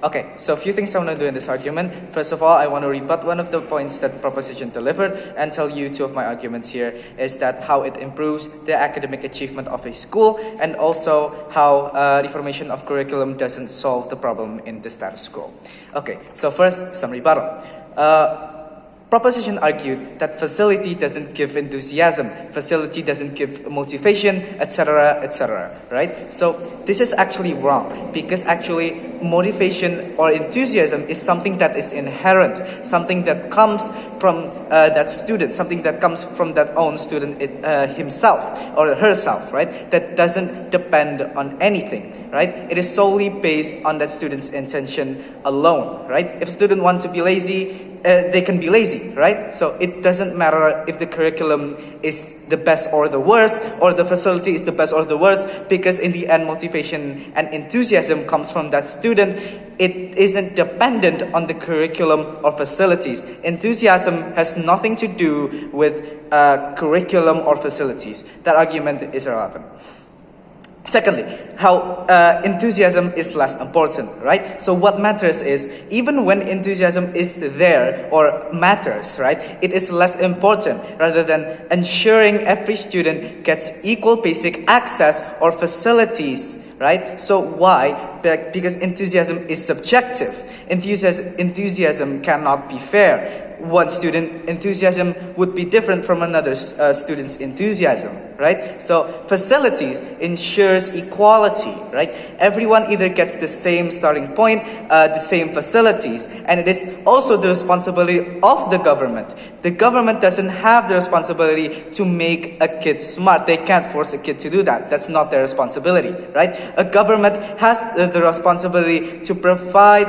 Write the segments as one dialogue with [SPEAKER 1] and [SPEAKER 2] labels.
[SPEAKER 1] Okay, so a few things I want to do in this argument. First of all, I want to rebut one of the points that proposition delivered and tell you two of my arguments here is that how it improves the academic achievement of a school and also how reformation of curriculum doesn't solve the problem in the status quo. Okay, so first, some rebuttal. Proposition argued that facility doesn't give enthusiasm, facility doesn't give motivation, etc., right? So this is actually wrong because actually motivation or enthusiasm is something that is inherent, something that comes from that student, something that comes from that own student himself or herself, right? That doesn't depend on anything, right? It is solely based on that student's intention alone, right? If a student wants to be lazy, they can be lazy, right? So it doesn't matter if the curriculum is the best or the worst, or the facility is the best or the worst, because in the end, motivation and enthusiasm comes from that student. It isn't dependent on the curriculum or facilities. Enthusiasm has nothing to do with curriculum or facilities. That argument is irrelevant. Secondly, how enthusiasm is less important, right? So what matters is, even when enthusiasm is there or matters, right, it is less important rather than ensuring every student gets equal basic access or facilities, right? So why? Because enthusiasm is subjective. Enthusiasm cannot be fair. One student enthusiasm would be different from another student's enthusiasm, right? So facilities ensures equality, right? Everyone either gets the same starting point, the same facilities, and it is also the responsibility of the government. The government doesn't have the responsibility to make a kid smart. They can't force a kid to do that. That's not their responsibility, right? A government has the responsibility to provide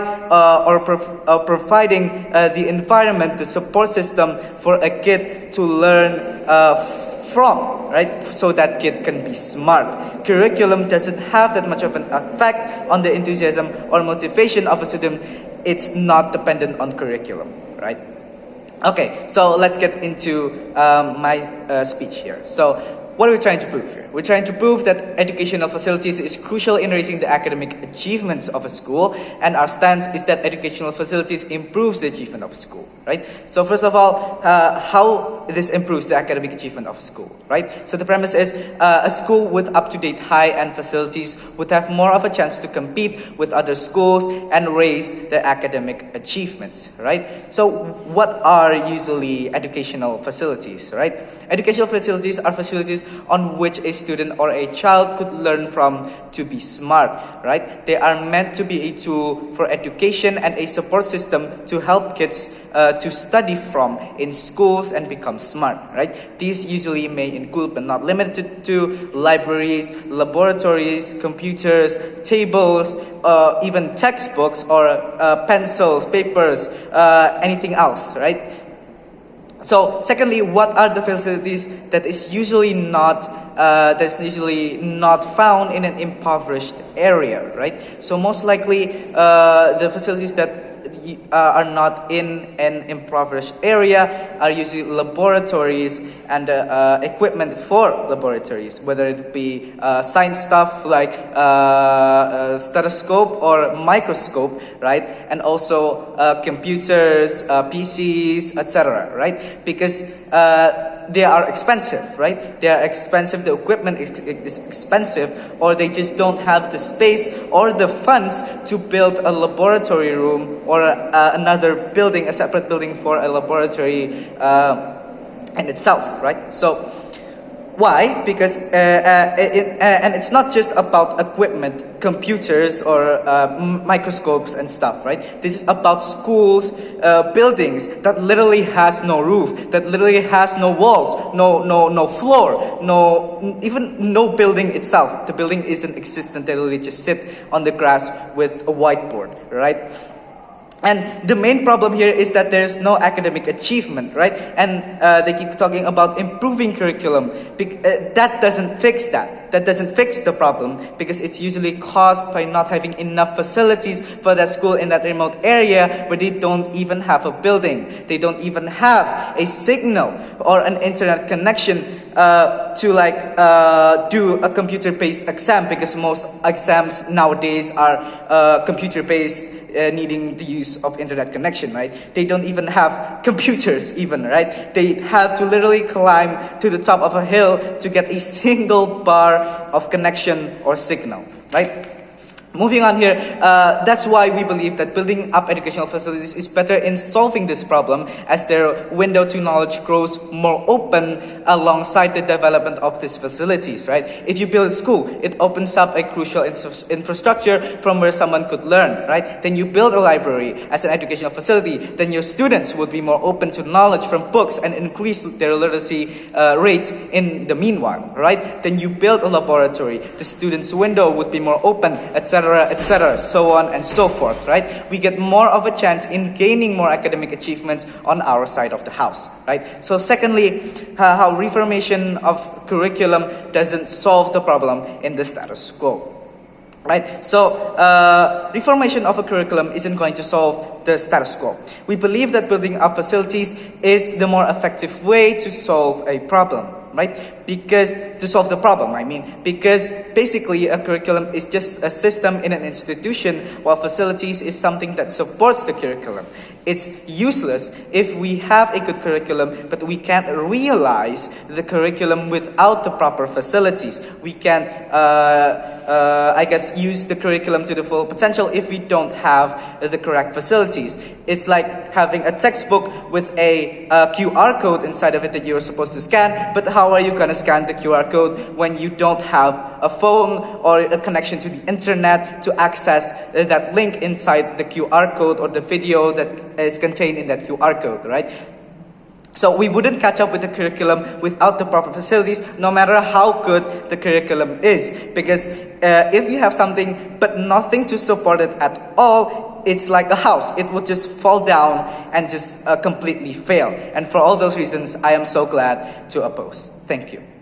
[SPEAKER 1] providing the environment, the support system for a kid to learn from, right? So that kid can be smart. Curriculum doesn't have that much of an effect on the enthusiasm or motivation of a student. It's not dependent on curriculum, right? Okay, so let's get into my speech here. So what are we trying to prove here? We're trying to prove that educational facilities is crucial in raising the academic achievements of a school, and our stance is that educational facilities improves the achievement of a school, right? So first of all, how this improves the academic achievement of a school, right? So the premise is a school with up-to-date high-end facilities would have more of a chance to compete with other schools and raise their academic achievements, right? So what are usually educational facilities, right? Educational facilities are facilities on which a student or a child could learn from to be smart, right? They are meant to be a tool for education and a support system to help kids to study from in schools and become smart, right? These usually may include but not limited to libraries, laboratories, computers, tables, even textbooks or pencils, papers, anything else, right? So secondly, what are the facilities that is usually not found in an impoverished area, right? So most likely the facilities that are not in an impoverished area are usually laboratories and equipment for laboratories, whether it be science stuff like stethoscope or microscope, right? And also computers, PCs, etc., right? Because they are expensive, right? They are expensive, the equipment is expensive, or they just don't have the space or the funds to build a laboratory room or another building, a separate building for a laboratory in itself, right? So why? Because and it's not just about equipment, computers or microscopes and stuff, right? This is about schools, buildings that literally has no roof, that literally has no walls, no floor, even no building itself. The building isn't existent. They literally just sit on the grass with a whiteboard, right? And the main problem here is that there's no academic achievement, right? And they keep talking about improving curriculum. That doesn't fix that. that doesn't fix the problem, because it's usually caused by not having enough facilities for that school in that remote area where they don't even have a building. They don't even have a signal or an internet connection to do a computer-based exam, because most exams nowadays are computer-based, needing the use of internet connection, right? They don't even have computers even, right? They have to literally climb to the top of a hill to get a single bar of connection or signal, right? Moving on here, that's why we believe that building up educational facilities is better in solving this problem, as their window to knowledge grows more open alongside the development of these facilities, right? If you build a school, it opens up a crucial infrastructure from where someone could learn, right? Then you build a library as an educational facility, then your students would be more open to knowledge from books and increase their literacy rates in the meanwhile, right? Then you build a laboratory, the student's window would be more open, etc., etc., so on and so forth, right? We get more of a chance in gaining more academic achievements on our side of the house, right? So secondly, how reformation of curriculum doesn't solve the problem in the status quo. Right, so reformation of a curriculum isn't going to solve the status quo. We believe that building up facilities is the more effective way to solve a problem, right? Because to solve the problem, because basically a curriculum is just a system in an institution, while facilities is something that supports the curriculum. It's useless if we have a good curriculum, but we can't realize the curriculum without the proper facilities. We can't, use the curriculum to the full potential if we don't have the correct facilities. It's like having a textbook with a QR code inside of it that you're supposed to scan, but how are you going to scan the QR code when you don't have a phone or a connection to the internet to access that link inside the QR code or the video that is contained in that QR code, right? So we wouldn't catch up with the curriculum without the proper facilities, no matter how good the curriculum is. Because if you have something but nothing to support it at all, it's like a house. It would just fall down and just completely fail. And for all those reasons, I am so glad to oppose. Thank you.